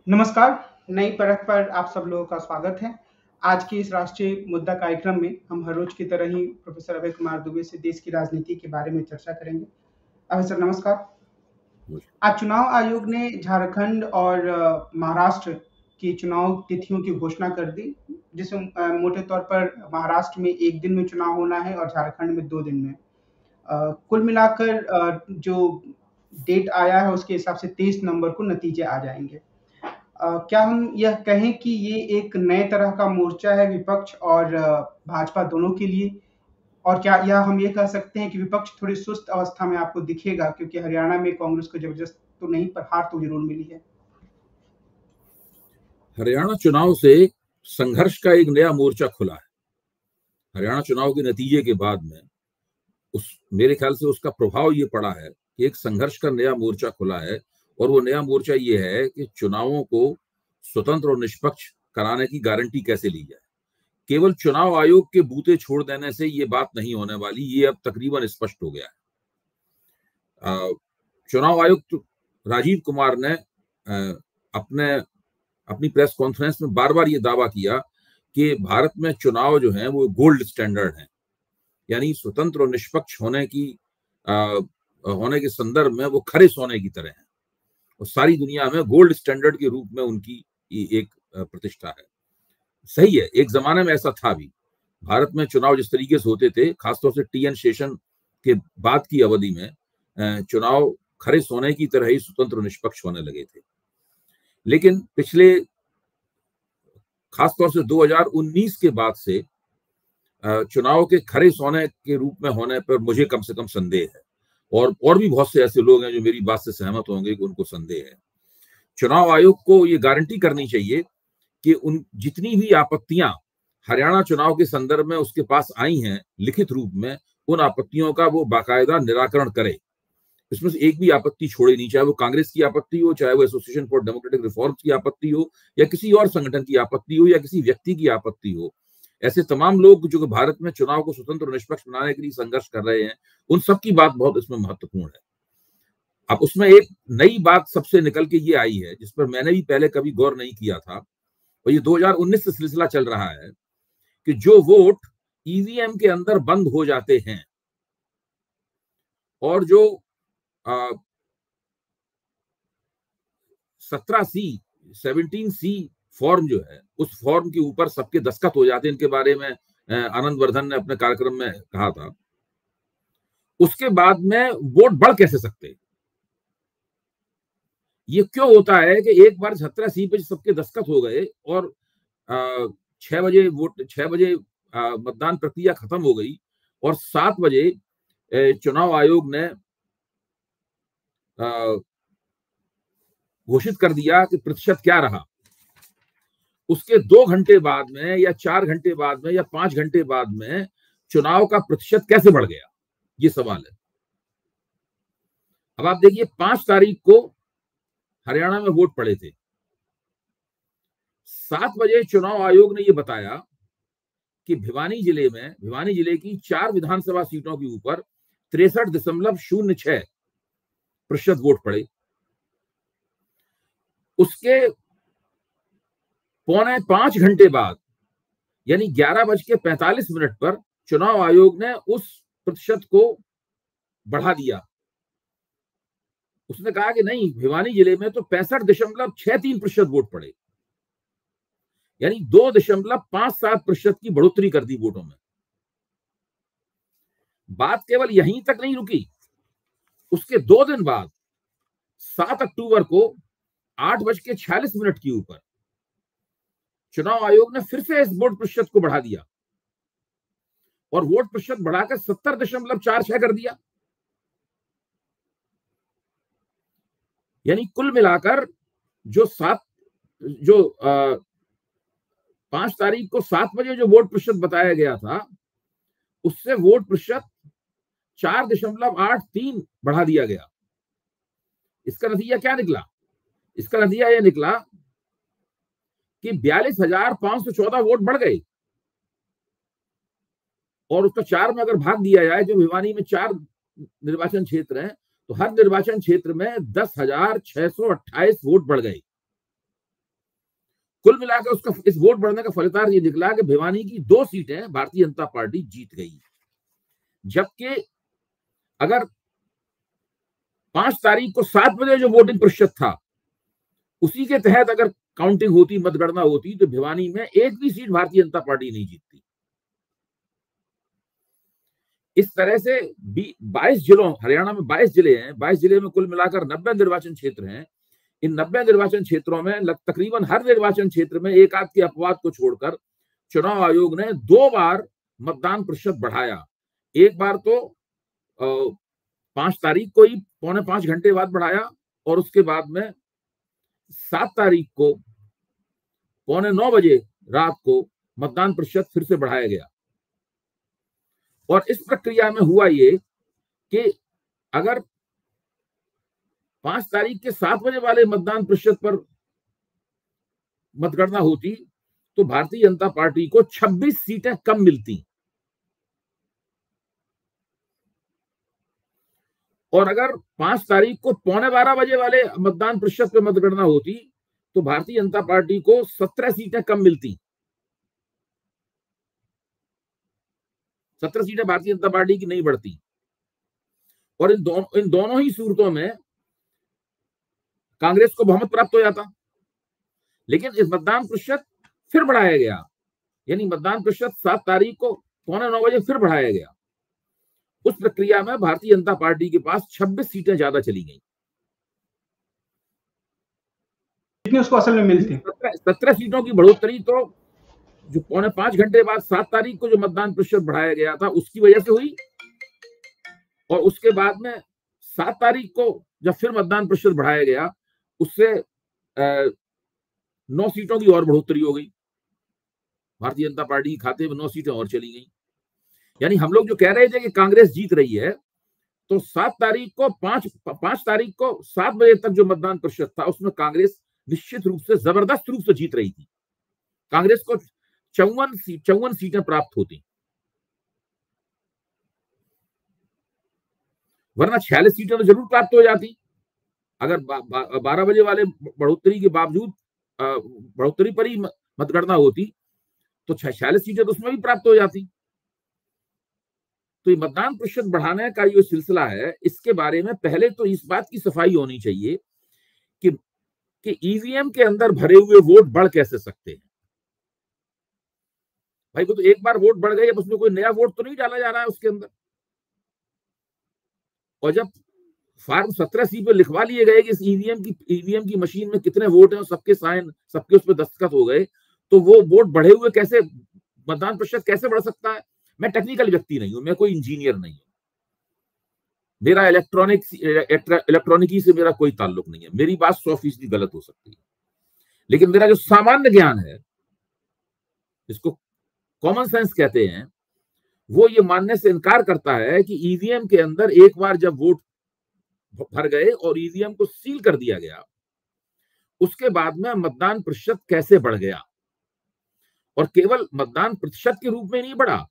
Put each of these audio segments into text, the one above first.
नमस्कार, नई परख पर आप सब लोगों का स्वागत है। आज की इस राष्ट्रीय मुद्दा कार्यक्रम में हम हर रोज की तरह ही प्रोफेसर अभय कुमार दुबे से देश की राजनीति के बारे में चर्चा करेंगे। अभय सर नमस्कार। आज चुनाव आयोग ने झारखंड और महाराष्ट्र की चुनाव तिथियों की घोषणा कर दी, जिसमें मोटे तौर पर महाराष्ट्र में 1 दिन में चुनाव होना है और झारखंड में 2 दिन में। कुल मिलाकर जो डेट आया है उसके हिसाब से 23 नवंबर को नतीजे आ जाएँगे। क्या हम यह कहें कि ये एक नए तरह का मोर्चा है विपक्ष और भाजपा दोनों के लिए? और क्या यह हम ये कह सकते हैं कि विपक्ष थोड़ी सुस्त अवस्था में आपको दिखेगा, क्योंकि हरियाणा में कांग्रेस को जबरदस्त तो नहीं पर हार तो जरूर मिली है। हरियाणा चुनाव से संघर्ष का एक नया मोर्चा खुला है। हरियाणा चुनाव के नतीजे के बाद में मेरे ख्याल से उसका प्रभाव ये पड़ा है कि एक संघर्ष का नया मोर्चा खुला है, और वो नया मोर्चा ये है कि चुनावों को स्वतंत्र और निष्पक्ष कराने की गारंटी कैसे ली जाए। केवल चुनाव आयोग के बूते छोड़ देने से ये बात नहीं होने वाली, ये अब तकरीबन स्पष्ट हो गया है। चुनाव आयुक्त राजीव कुमार ने अपनी प्रेस कॉन्फ्रेंस में बार बार ये दावा किया कि भारत में चुनाव जो हैं वो गोल्ड स्टैंडर्ड हैं, यानी स्वतंत्र और निष्पक्ष होने के संदर्भ में वो खरे सोने की तरह हैं, और सारी दुनिया में गोल्ड स्टैंडर्ड के रूप में उनकी एक प्रतिष्ठा है। सही है, एक जमाने में ऐसा था भी। भारत में चुनाव जिस तरीके से होते थे, खासतौर से टी एन शेषन के बाद की अवधि में चुनाव खरे सोने की तरह ही स्वतंत्र और निष्पक्ष होने लगे थे। लेकिन पिछले खासतौर से 2019 के बाद से चुनाव के खरे सोने के रूप में होने पर मुझे कम से कम संदेह है, और भी बहुत से ऐसे लोग हैं जो मेरी बात से सहमत होंगे कि उनको संदेह है। चुनाव आयोग को ये गारंटी करनी चाहिए कि उन जितनी भी आपत्तियां हरियाणा चुनाव के संदर्भ में उसके पास आई हैं लिखित रूप में, उन आपत्तियों का वो बाकायदा निराकरण करे। इसमें से एक भी आपत्ति छोड़े नहीं, चाहे वो कांग्रेस की आपत्ति हो, चाहे वो एसोसिएशन फॉर डेमोक्रेटिक रिफॉर्म्स की आपत्ति हो, या किसी और संगठन की आपत्ति हो, या किसी व्यक्ति की आपत्ति हो। ऐसे तमाम लोग जो भारत में चुनाव को स्वतंत्र और निष्पक्ष बनाने के लिए संघर्ष कर रहे हैं, उन सबकी बात बहुत इसमें महत्वपूर्ण है। अब उसमें एक नई बात सबसे निकल के ये आई है, जिस पर मैंने भी पहले कभी गौर नहीं किया था, और ये 2019 से सिलसिला चल रहा है कि जो वोट ईवीएम के अंदर बंद हो जाते हैं और जो 17C फॉर्म जो है, उस फॉर्म के ऊपर सबके दस्तखत हो जाते हैं, इनके बारे में आनंद वर्धन ने अपने कार्यक्रम में कहा था। उसके बाद में वोट बढ़ कैसे सकते? ये क्यों होता है कि एक बार 17C पे सबके दस्तखत हो गए और 6 बजे मतदान प्रक्रिया खत्म हो गई, और 7 बजे चुनाव आयोग ने घोषित कर दिया कि प्रतिशत क्या रहा। उसके 2 घंटे बाद में, या 4 घंटे बाद में, या 5 घंटे बाद में चुनाव का प्रतिशत कैसे बढ़ गया, ये सवाल है। अब आप देखिए, 5 तारीख को हरियाणा में वोट पड़े थे। 7 बजे चुनाव आयोग ने यह बताया कि भिवानी जिले की 4 विधानसभा सीटों के ऊपर 63.06% वोट पड़े। उसके 4.25 घंटे बाद, यानी 11:45 पर चुनाव आयोग ने उस प्रतिशत को बढ़ा दिया। उसने कहा कि नहीं, भिवानी जिले में तो 65.63% वोट पड़े, यानी 2.57% की बढ़ोतरी कर दी वोटों में। बात केवल यहीं तक नहीं रुकी। उसके 2 दिन बाद 7 अक्टूबर को 8:46 के ऊपर चुनाव आयोग ने फिर से इस वोट प्रतिशत को बढ़ा दिया और वोट प्रतिशत बढ़ाकर 70.46 कर दिया। यानी कुल मिलाकर जो 5 तारीख को 7 बजे जो वोट प्रतिशत बताया गया था, उससे वोट प्रतिशत 4.83 बढ़ा दिया गया। इसका नतीजा क्या निकला? इसका नतीजा यह निकला कि 42,514 वोट बढ़ गए, और उसका 4 में अगर भाग दिया जाए, जो भिवानी में 4 निर्वाचन क्षेत्र हैं, तो हर निर्वाचन क्षेत्र में 10,628 वोट बढ़ गए। कुल मिलाकर उसका इस वोट बढ़ने का फलितार्थ ये निकला कि भिवानी की 2 सीटें भारतीय जनता पार्टी जीत गई। जबकि अगर 5 तारीख को 7 बजे जो वोटिंग प्रतिशत था उसी के तहत अगर काउंटिंग होती, मतगणना होती, तो भिवानी में एक भी सीट भारतीय जनता पार्टी नहीं जीतती। इस तरह से 22 जिलों, हरियाणा में 22 जिले हैं, 22 जिले में कुल मिलाकर 90 निर्वाचन क्षेत्र हैं। इन 90 निर्वाचन क्षेत्रों में तकरीबन हर निर्वाचन क्षेत्र में एक आध के अपवाद को छोड़कर चुनाव आयोग ने 2 बार मतदान प्रतिशत बढ़ाया। एक बार तो 5 तारीख को ही 4.25 घंटे बाद बढ़ाया और उसके बाद में 7 तारीख को 8:45 बजे रात को मतदान प्रतिशत फिर से बढ़ाया गया। और इस प्रक्रिया में हुआ ये कि अगर 5 तारीख के 7 बजे वाले मतदान प्रतिशत पर मतगणना होती तो भारतीय जनता पार्टी को 26 सीटें कम मिलती, और अगर 5 तारीख को 11:15 बजे वाले मतदान प्रतिशत पर मतगणना होती तो भारतीय जनता पार्टी को 17 सीटें कम मिलती। 17 सीटें भारतीय जनता पार्टी की नहीं बढ़ती। और इन दोनों ही सूरतों में कांग्रेस को बहुमत प्राप्त हो जाता। लेकिन इस मतदान प्रतिशत फिर बढ़ाया गया, यानी मतदान प्रतिशत 7 तारीख को 8:45 बजे फिर बढ़ाया गया। उस प्रक्रिया में भारतीय जनता पार्टी के पास 26 सीटें ज्यादा चली गई। कितनी उसको असल में मिलती? 17 सीटों की बढ़ोतरी तो जो 4.25 घंटे बाद 7 तारीख को जो मतदान प्रतिशत बढ़ाया गया था उसकी वजह से हुई, और उसके बाद में 7 तारीख को जब फिर मतदान प्रतिशत बढ़ाया गया उससे 9 सीटों की और बढ़ोतरी हो गई। भारतीय जनता पार्टी के खाते में 9 सीटें और चली गई। यानी हम लोग जो कह रहे थे कि कांग्रेस जीत रही है, तो 7 तारीख को 5 तारीख को 7 बजे तक जो मतदान प्रतिशत था उसमें कांग्रेस निश्चित रूप से जबरदस्त रूप से जीत रही थी। कांग्रेस को 54 सीटें प्राप्त होती, वरना 46 सीटें तो जरूर प्राप्त हो जाती। अगर 12 बजे वाले बढ़ोतरी के बावजूद बढ़ोतरी पर ही मतगणना होती तो 46 सीटें तो उसमें भी प्राप्त हो जाती। तो ये मतदान प्रतिशत बढ़ाने का जो सिलसिला है, इसके बारे में पहले तो इस बात की सफाई होनी चाहिए कि ईवीएम के अंदर भरे हुए वोट बढ़ कैसे सकते हैं। भाई वो तो एक बार वोट बढ़ गए, अब उसमें कोई नया वोट तो नहीं डाला जा रहा है उसके अंदर। और जब फॉर्म 17C पे लिखवा लिए गए कि इस ईवीएम की मशीन में कितने वोट हैं और सबके साइन, सबके उस पर दस्तखत हो गए, तो वो वोट बढ़े हुए कैसे, मतदान प्रतिशत कैसे बढ़ सकता है? मैं टेक्निकल व्यक्ति नहीं हूं, मैं कोई इंजीनियर नहीं हूं, मेरा इलेक्ट्रॉनिकी से मेरा कोई ताल्लुक नहीं है, मेरी बात 100% गलत हो सकती है। लेकिन मेरा जो सामान्य ज्ञान है, जिसको कॉमन सेंस कहते हैं, वो ये मानने से इनकार करता है कि ईवीएम के अंदर एक बार जब वोट भर गए और ईवीएम को सील कर दिया गया, उसके बाद में मतदान प्रतिशत कैसे बढ़ गया। और केवल मतदान प्रतिशत के रूप में नहीं बढ़ा,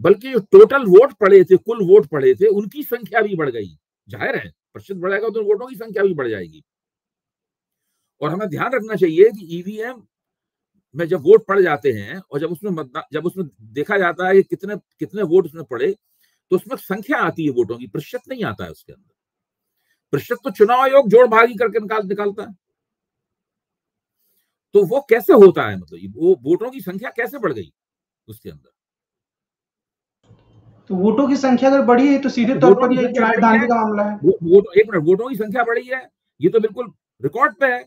बल्कि जो टोटल वोट पड़े थे, कुल वोट पड़े थे, उनकी संख्या भी बढ़ गई। जाहिर है प्रतिशत बढ़ेगा तो वोटों की संख्या भी बढ़ जाएगी। और हमें ध्यान रखना चाहिए कि ईवीएम में जब वोट पड़ जाते हैं और जब उसमें देखा जाता है कि कितने वोट उसमें पड़े, तो उसमें संख्या आती है वोटों की, प्रतिशत नहीं आता है उसके अंदर। प्रतिशत तो चुनाव आयोग जोड़ भागी करके निकालता है। तो वो कैसे होता है, मतलब वो वोटों की संख्या कैसे बढ़ गई उसके अंदर? तो वोटों की संख्या अगर बढ़ी है तो सीधे तौर पर ये चुनाव धांधली का मामला है। एक मिनट, वोटों की संख्या बढ़ी है, ये तो बिल्कुल रिकॉर्ड पे है।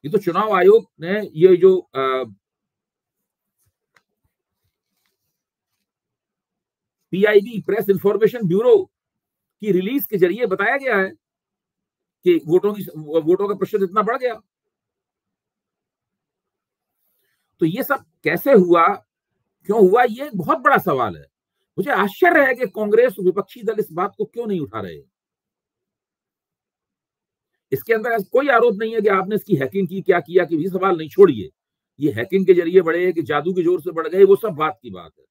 ये तो चुनाव आयोग ने ये जो पीआईबी, प्रेस इंफॉर्मेशन ब्यूरो की रिलीज के जरिए बताया गया है कि वोटों का प्रतिशत इतना बढ़ गया। तो ये सब कैसे हुआ, क्यों हुआ, ये एक बहुत बड़ा सवाल है। मुझे आश्चर्य है कि कांग्रेस विपक्षी दल इस बात को क्यों नहीं उठा रहे। इसके अंदर कोई आरोप नहीं है कि आपने इसकी हैकिंग की, क्या किया, कि भी सवाल नहीं, छोड़िए। ये हैकिंग के जरिए बढ़े कि जादू के जोर से बढ़ गए, वो सब बात की बात है।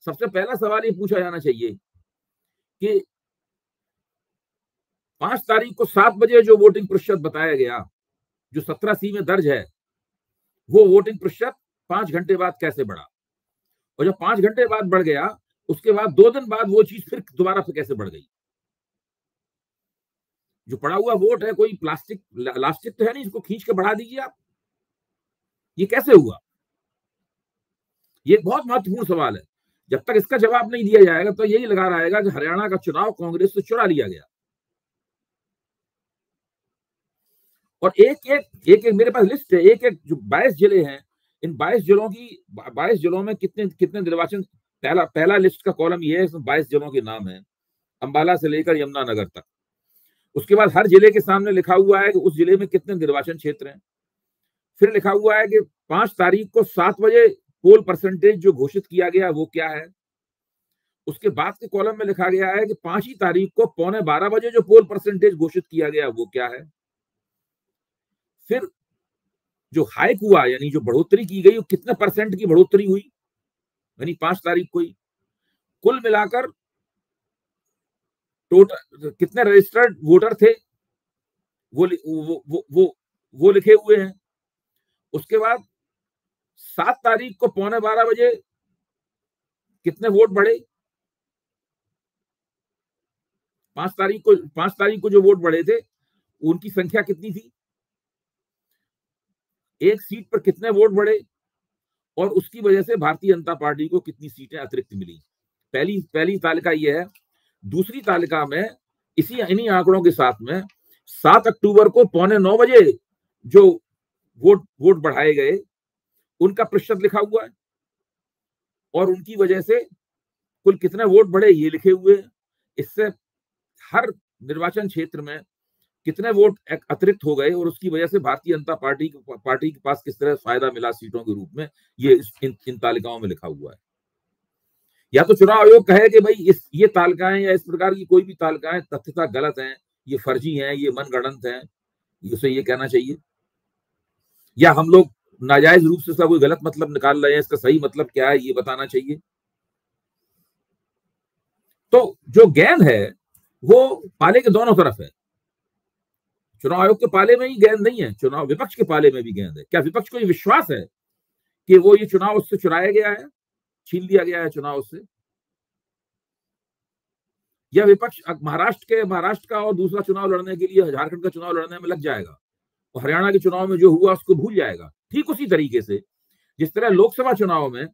सबसे पहला सवाल ये पूछा जाना चाहिए कि 5 तारीख को 7 बजे जो वोटिंग प्रतिशत बताया गया, जो 17C में दर्ज है, वो वोटिंग प्रतिशत 5 घंटे बाद कैसे बढ़ा, और जब 5 घंटे बाद बढ़ गया उसके बाद 2 दिन बाद वो चीज फिर दोबारा से कैसे बढ़ गई। जो पड़ा हुआ वोट है कोई प्लास्टिक लास्टिक तो है नहीं, इसको खींच के बढ़ा दीजिए आप, ये कैसे हुआ। ये बहुत महत्वपूर्ण सवाल है। जब तक इसका जवाब नहीं दिया जाएगा तो यही लगा रहेगा कि हरियाणा का चुनाव कांग्रेस से चुरा लिया गया। और एक मेरे पास लिस्ट है, एक जो 22 जिले हैं, इन 22 जिलों में कितने निर्वाचन, पहला लिस्ट का कॉलम ये है, इसमें 22 जिलों के नाम है, अंबाला से लेकर यमुनानगर तक। उसके बाद हर जिले के सामने लिखा हुआ है कि उस जिले में कितने निर्वाचन क्षेत्र हैं। फिर लिखा हुआ है कि 5 तारीख को 7 बजे पोल परसेंटेज जो घोषित किया गया वो क्या है। उसके बाद के कॉलम में लिखा गया है कि 5 ही तारीख को 11:15 बजे जो पोल परसेंटेज घोषित किया गया वो क्या है। फिर जो हाइक हुआ यानी जो बढ़ोतरी की गई वो कितने परसेंट की बढ़ोतरी हुई, यानी 5 तारीख को ही। कुल मिलाकर टोटल कितने रजिस्टर्ड वोटर थे वो लिखे हुए हैं। उसके बाद 7 तारीख को 11:15 बजे कितने वोट बढ़े, 5 तारीख को जो वोट बढ़े थे उनकी संख्या कितनी थी, एक सीट पर कितने वोट बढ़े, और उसकी वजह से भारतीय जनता पार्टी को कितनी सीटें अतिरिक्त मिली। पहली तालिका ये है। दूसरी तालिका में इन्हीं आंकड़ों के साथ में 7 अक्टूबर को 8:45 बजे जो वोट बढ़ाए गए उनका प्रतिशत लिखा हुआ है, और उनकी वजह से कुल कितने वोट बढ़े ये लिखे हुए हैं। इससे हर निर्वाचन क्षेत्र में कितने वोट अतिरिक्त हो गए और उसकी वजह से भारतीय जनता पार्टी के पास किस तरह फायदा मिला सीटों के रूप में, ये इन तालिकाओं में लिखा हुआ है। या तो चुनाव आयोग कहे कि भाई ये तालिकाएं या इस प्रकार की कोई भी तालिकाएं तथ्यतः गलत हैं, ये फर्जी हैं, ये मनगढ़ंत हैं, उसे ये कहना चाहिए। या हम लोग नाजायज रूप से इसका कोई गलत मतलब निकाल रहे हैं, इसका सही मतलब क्या है ये बताना चाहिए। तो जो गेंद है वो पाले के दोनों तरफ है। चुनाव आयोग के पाले में ही गेंद नहीं है, चुनाव विपक्ष के पाले में भी गेंद है। क्या विपक्ष को ये विश्वास है कि वो ये चुनाव उससे चुराया गया है, छीन लिया गया है चुनाव उससे, या विपक्ष महाराष्ट्र का और दूसरा चुनाव लड़ने के लिए झारखंड का चुनाव लड़ने में लग जाएगा और हरियाणा के चुनाव में जो हुआ उसको भूल जाएगा। ठीक उसी तरीके से जिस तरह लोकसभा चुनाव में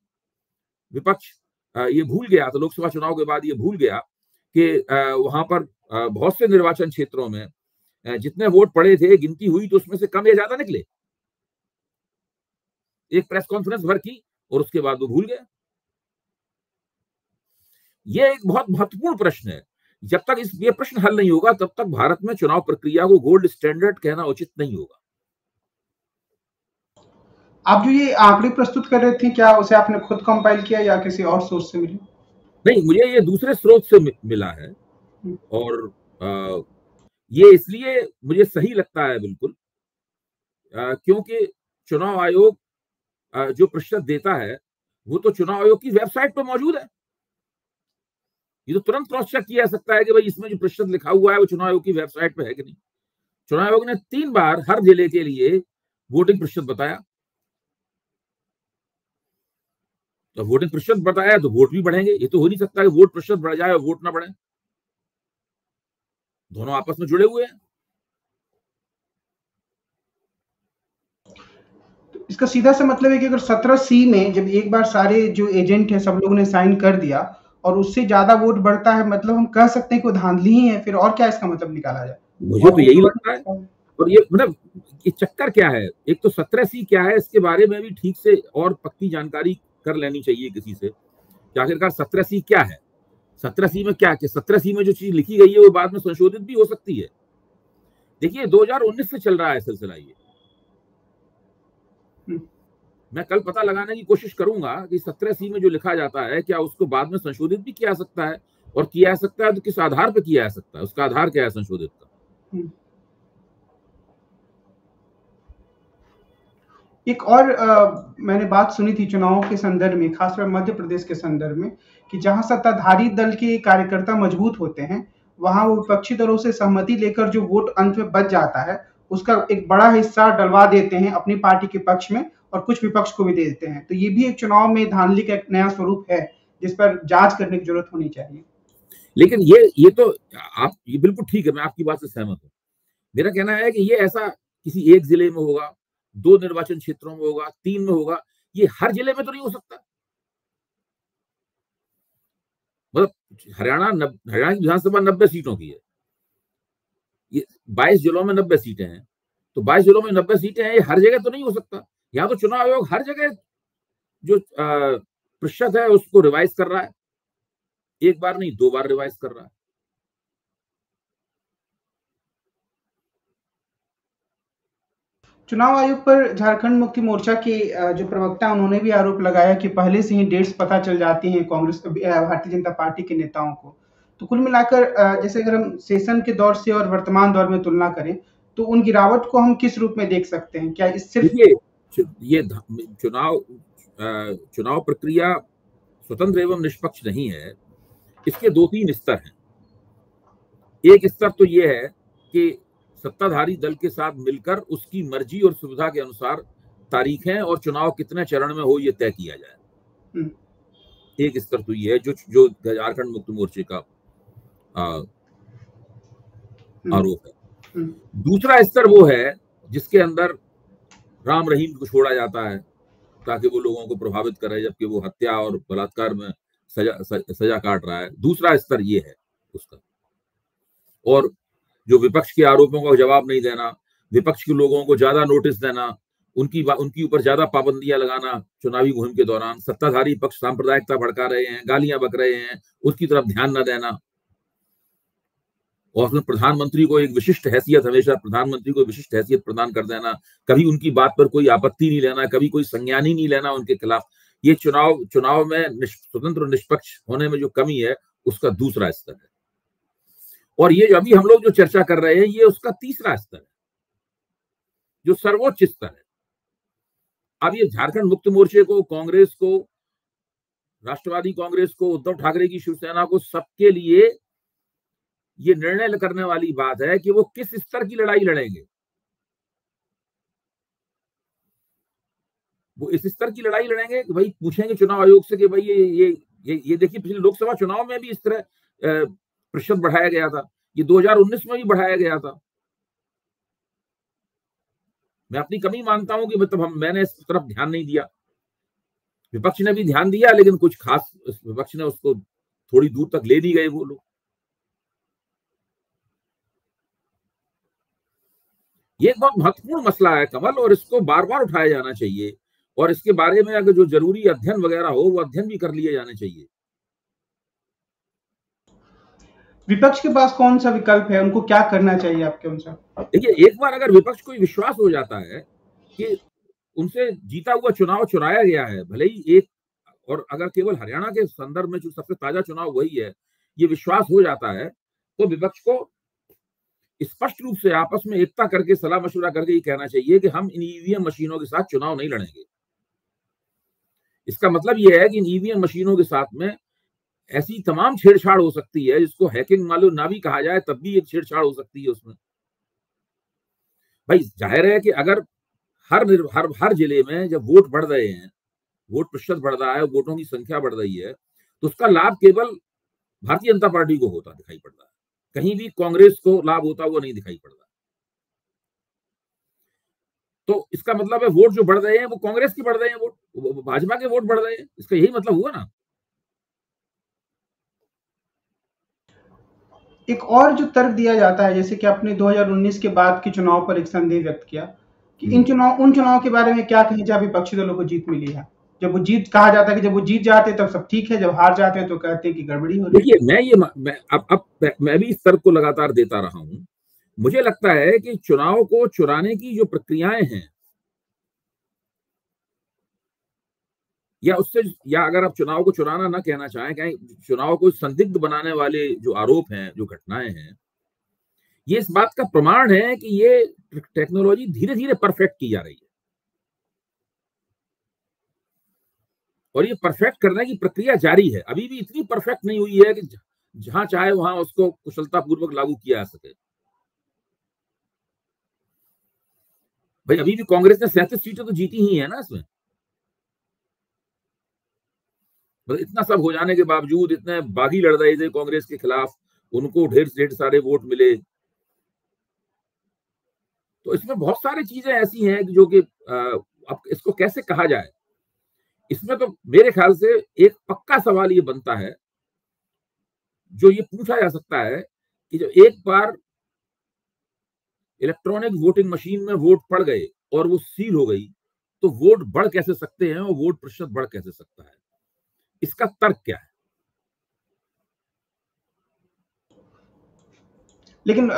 विपक्ष ये भूल गया, तो लोकसभा चुनाव के बाद ये भूल गया कि वहां पर बहुत से निर्वाचन क्षेत्रों में जितने वोट पड़े थे गिनती हुई तो उसमें से कम या ज्यादा निकले। एक प्रेस कॉन्फ्रेंस भर की और उसके बाद वो भूल गए। ये एक बहुत महत्वपूर्ण प्रश्न है। जब तक ये प्रश्न हल नहीं होगा तब तक भारत में चुनाव प्रक्रिया को गोल्ड स्टैंडर्ड कहना उचित नहीं होगा। आप जो ये आंकड़े प्रस्तुत कर रहे थे, क्या उसे आपने खुद कंपाइल किया या किसी और सोर्स से मिली? नहीं, मुझे ये दूसरे स्रोत से मिला है, और ये इसलिए मुझे सही लगता है बिल्कुल, क्योंकि चुनाव आयोग जो प्रतिशत देता है वो तो चुनाव आयोग की वेबसाइट पर मौजूद है। ये तो तुरंत क्रॉस चेक किया जा सकता है कि भाई इसमें जो प्रतिशत लिखा हुआ है वो चुनाव आयोग की वेबसाइट पे है कि नहीं। चुनाव आयोग ने 3 बार हर जिले के लिए वोटिंग प्रतिशत बताया, तो वोटिंग प्रतिशत बताया तो वोट भी बढ़ेंगे। ये तो हो नहीं सकता कि वोट प्रतिशत बढ़ जाए और वोट ना बढ़े, दोनों आपस में जुड़े हुए हैं। तो इसका सीधा सा मतलब है कि अगर 17C में जब एक बार सारे जो एजेंट हैं सब लोगों ने साइन कर दिया और उससे ज्यादा वोट बढ़ता है, मतलब हम कह सकते हैं कि वो धांधली ही है, फिर और क्या इसका मतलब निकाला जाए? मुझे तो यही लगता है। और ये मतलब ये चक्कर क्या है, एक तो 17C क्या है इसके बारे में भी ठीक से और पक्की जानकारी कर लेनी चाहिए किसी से कि आखिरकार 17C क्या है। 17C में क्या है, 17C में जो चीज लिखी गई है वो बाद में संशोधित भी हो सकती है। देखिए 2019 से चल रहा है सिलसिला ये। मैं कल पता लगाने की कोशिश करूंगा कि 17C में जो लिखा जाता है क्या उसको बाद में संशोधित भी किया जा सकता है, और किया जा सकता है तो किस आधार पर किया जा सकता है, उसका आधार क्या है संशोधित का। एक और मैंने बात सुनी थी चुनावों के संदर्भ में, खासकर मध्य प्रदेश के संदर्भ में, कि जहां सत्ताधारी दल के कार्यकर्ता मजबूत होते हैं वहां वो विपक्षी दलों से सहमति लेकर जो वोट अंत में बच जाता है उसका एक बड़ा हिस्सा डलवा देते हैं अपनी पार्टी के पक्ष में और कुछ विपक्ष को भी दे देते हैं। तो ये भी एक चुनाव में धांधली का एक नया स्वरूप है जिस पर जांच करने की जरूरत होनी चाहिए। लेकिन ये तो आप ये बिल्कुल ठीक है, मैं आपकी बात से सहमत हूँ। मेरा कहना है कि ये ऐसा किसी एक जिले में होगा, 2 निर्वाचन क्षेत्रों में होगा, 3 में होगा, ये हर जिले में तो नहीं हो सकता। मतलब हरियाणा की विधानसभा 90 सीटों की है, ये 22 जिलों में 90 सीटें हैं, तो 22 जिलों में 90 सीटें हैं, ये हर जगह तो नहीं हो सकता। यहाँ तो चुनाव आयोग हर जगह जो प्रतिशत है उसको रिवाइज कर रहा है, एक बार नहीं 2 बार रिवाइज कर रहा है। चुनाव आयोग पर झारखंड मुक्ति मोर्चा के जो प्रवक्ता उन्होंने भी आरोप लगाया कि पहले से ही डेट्स पता चल जाती हैं कांग्रेस भारतीय जनता पार्टी के नेताओं को। तो कुल मिलाकर जैसे अगर हम सेशन के दौर से और वर्तमान दौर में तुलना करें तो उन गिरावट को हम किस रूप में देख सकते हैं? क्या इस सिर्फ ये चुनाव प्रक्रिया स्वतंत्र एवं निष्पक्ष नहीं है, इसके 2-3 स्तर हैं। एक स्तर तो ये है कि सत्ताधारी दल के साथ मिलकर उसकी मर्जी और सुविधा के अनुसार तारीखें और चुनाव कितने चरण में हो ये तय किया जाए। एक स्तर तो ये है जो झारखंड मुक्ति मोर्चे का आरोप है। दूसरा स्तर वो है जिसके अंदर राम रहीम को छोड़ा जाता है ताकि वो लोगों को प्रभावित करे, जबकि वो हत्या और बलात्कार में सजा काट रहा है। दूसरा स्तर ये है उसका। और जो विपक्ष के आरोपों का जवाब नहीं देना, विपक्ष के लोगों को ज्यादा नोटिस देना, उनकी ऊपर ज्यादा पाबंदियां लगाना चुनावी मुहिम के दौरान, सत्ताधारी पक्ष सांप्रदायिकता भड़का रहे हैं, गालियां बक रहे हैं, उसकी तरफ ध्यान न देना। और उसमें प्रधानमंत्री को एक विशिष्ट हैसियत, हमेशा प्रधानमंत्री को विशिष्ट हैसियत प्रदान कर देना, कभी उनकी बात पर कोई आपत्ति नहीं लेना, कभी कोई संज्ञान ही नहीं लेना उनके खिलाफ। ये चुनाव में स्वतंत्र और निष्पक्ष होने में जो कमी है उसका दूसरा स्तर है। और ये अभी हम लोग जो चर्चा कर रहे हैं ये उसका तीसरा स्तर है, जो सर्वोच्च स्तर है। अब ये झारखंड मुक्ति मोर्चे को, कांग्रेस को, राष्ट्रवादी कांग्रेस को, उद्धव ठाकरे की शिवसेना को, सबके लिए ये निर्णय करने वाली बात है कि वो किस स्तर की लड़ाई लड़ेंगे। वो इस स्तर की लड़ाई लड़ेंगे कि भाई पूछेंगे चुनाव आयोग से कि भाई ये देखिए पिछले लोकसभा चुनाव में भी इस तरह प्रतिशत बढ़ाया गया था, ये 2019 में भी बढ़ाया गया था। मैं अपनी कमी मानता हूं कि मतलब मैंने इस तरफ ध्यान नहीं दिया, विपक्ष ने भी ध्यान दिया, लेकिन कुछ खास विपक्ष ने उसको थोड़ी दूर तक ले नहीं गए वो लोग। ये एक बहुत महत्वपूर्ण मसला है कमल, और इसको बार बार उठाया जाना चाहिए, और इसके बारे में अगर जो जरूरी अध्ययन वगैरह हो वो अध्ययन भी कर लिए जाने चाहिए। विपक्ष के पास कौन सा विकल्प है, उनको क्या करना चाहिए आपके अनुसार? देखिए, एक बार अगर विपक्ष को विश्वास हो जाता है कि उनसे जीता हुआ चुनाव चुराया गया है, भले ही एक, और अगर केवल हरियाणा के संदर्भ में जो सबसे ताजा चुनाव वही है, ये विश्वास हो जाता है, तो विपक्ष को स्पष्ट रूप से आपस में एकता करके सलाह मशवरा करके ये कहना चाहिए कि हम इन ईवीएम मशीनों के साथ चुनाव नहीं लड़ेंगे। इसका मतलब ये है कि इन ईवीएम मशीनों के साथ में ऐसी तमाम छेड़छाड़ हो सकती है जिसको हैकिंग मालूम ना भी कहा जाए, तब भी एक छेड़छाड़ हो सकती है उसमें। भाई जाहिर है कि अगर हर जिले में जब वोट बढ़ रहे हैं, वोट प्रतिशत बढ़ रहा है, वोटों की संख्या बढ़ रही है, तो उसका लाभ केवल भारतीय जनता पार्टी को होता दिखाई पड़ रहा है, कहीं भी कांग्रेस को लाभ होता हुआ नहीं दिखाई पड़ रहा। तो इसका मतलब है वोट जो बढ़ रहे हैं वो कांग्रेस के बढ़ रहे हैं, वोट भाजपा के वोट बढ़ रहे हैं, इसका यही मतलब हुआ ना। एक और जो तर्क दिया जाता है, जैसे कि आपने 2019 के बाद के चुनाव पर एक संदेह व्यक्त किया कि उन चुनाव के बारे में क्या कहें जहां विपक्षी दलों को जीत मिली है। जब वो जीत, कहा जाता है कि जब वो जीत जाते हैं तब सब ठीक है, जब हार जाते हैं तो कहते हैं कि गड़बड़ी हो रही है। देखिए, मैं भी इस तर्क को लगातार देता रहा हूं। मुझे लगता है कि चुनाव को चुराने की जो प्रक्रियाएं हैं, या अगर आप चुनाव को चुराना ना कहना चाहें, कहीं चुनाव को संदिग्ध बनाने वाले जो आरोप हैं, जो घटनाएं हैं, ये इस बात का प्रमाण है कि ये टेक्नोलॉजी धीरे धीरे परफेक्ट की जा रही है, और ये परफेक्ट करने की प्रक्रिया जारी है। अभी भी इतनी परफेक्ट नहीं हुई है कि जहां चाहे वहां उसको कुशलता पूर्वक लागू किया जा सके। भाई अभी भी कांग्रेस ने 37 सीटें तो जीती ही है ना इसमें। मतलब इतना सब हो जाने के बावजूद, इतने बागी लड़ रहे थे कांग्रेस के खिलाफ, उनको ढेर सारे वोट मिले। तो इसमें बहुत सारी चीजें ऐसी हैं जो कि अब इसको कैसे कहा जाए। इसमें तो मेरे ख्याल से एक पक्का सवाल ये बनता है, जो ये पूछा जा सकता है कि जो एक बार इलेक्ट्रॉनिक वोटिंग मशीन में वोट पड़ गए और वो सील हो गई, तो वोट बढ़ कैसे सकते हैं और वोट प्रतिशत बढ़ कैसे सकता है? इसका तर्क क्या है? लेकिन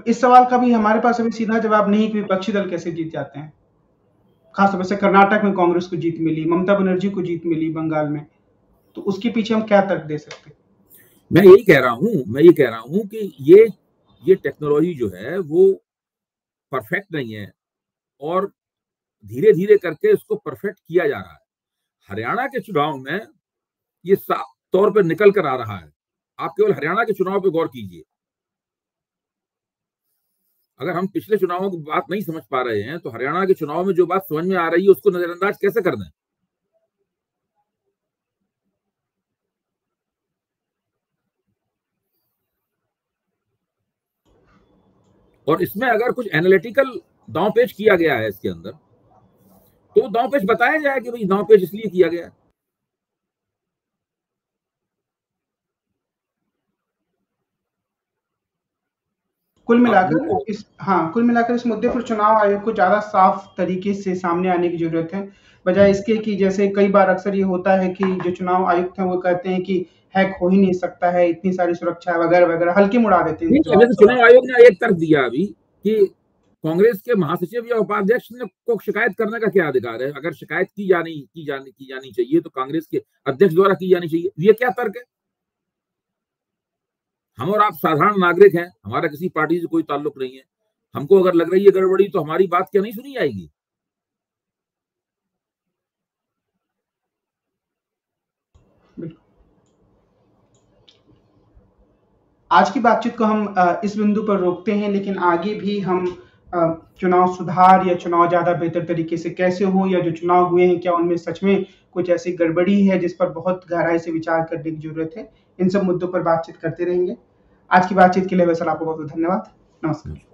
इस सवाल का भी हमारे पास अभी सीधा जवाब नहीं कि विपक्षी दल कैसे जीत जाते हैं। खासतौर से कर्नाटक में कांग्रेस को जीत मिली, ममता बनर्जी को जीत मिली बंगाल में, तो उसके पीछे हम क्या तर्क दे सकते हैं? मैं यही कह रहा हूं कि ये टेक्नोलॉजी जो है वो परफेक्ट नहीं है, और धीरे धीरे करके इसको परफेक्ट किया जा रहा है। हरियाणा के चुनाव में ये साफ तौर पर निकल कर आ रहा है। आप केवल हरियाणा के चुनाव पे गौर कीजिए। अगर हम पिछले चुनावों की बात नहीं समझ पा रहे हैं, तो हरियाणा के चुनाव में जो बात समझ में आ रही है उसको नजरअंदाज कैसे कर दें? और इसमें अगर कुछ एनालिटिकल दांवपेच किया गया है इसके अंदर, तो दांवपेच बताया जाए कि भाई दांवपेच इसलिए किया गया है। कुल मिलाकर इस मुद्दे पर चुनाव आयोग को ज़्यादा साफ तरीके से सामने आने की ज़रूरत है, बजाय इसके कि जैसे कई बार अक्सर ये होता है कि जो चुनाव आयुक्त हैं वो कहते हैं कि हैक हो ही नहीं सकता है, इतनी सारी सुरक्षा है वगैरह वगैरह, हल्के में उड़ा देते हैं नहीं, चुनाव आयोग ने एक तर्क दिया अभी कि कांग्रेस के महासचिव या उपाध्यक्ष को शिकायत करने का क्या अधिकार है? अगर शिकायत की जानी चाहिए तो कांग्रेस के अध्यक्ष द्वारा की जानी चाहिए। ये क्या तर्क है? हम और आप साधारण नागरिक हैं, हमारा किसी पार्टी से कोई ताल्लुक नहीं है। हमको अगर लग रही है गड़बड़ी, तो हमारी बात क्या नहीं सुनी जाएगी? आज की बातचीत को हम इस बिंदु पर रोकते हैं, लेकिन आगे भी हम चुनाव सुधार या चुनाव ज़्यादा बेहतर तरीके से कैसे हो, या जो चुनाव हुए हैं क्या उनमें सच में कुछ ऐसी गड़बड़ी है जिस पर बहुत गहराई से विचार करने की जरूरत है, इन सब मुद्दों पर बातचीत करते रहेंगे। आज की बातचीत के लिए वैसे आपको बहुत बहुत धन्यवाद। नमस्कार।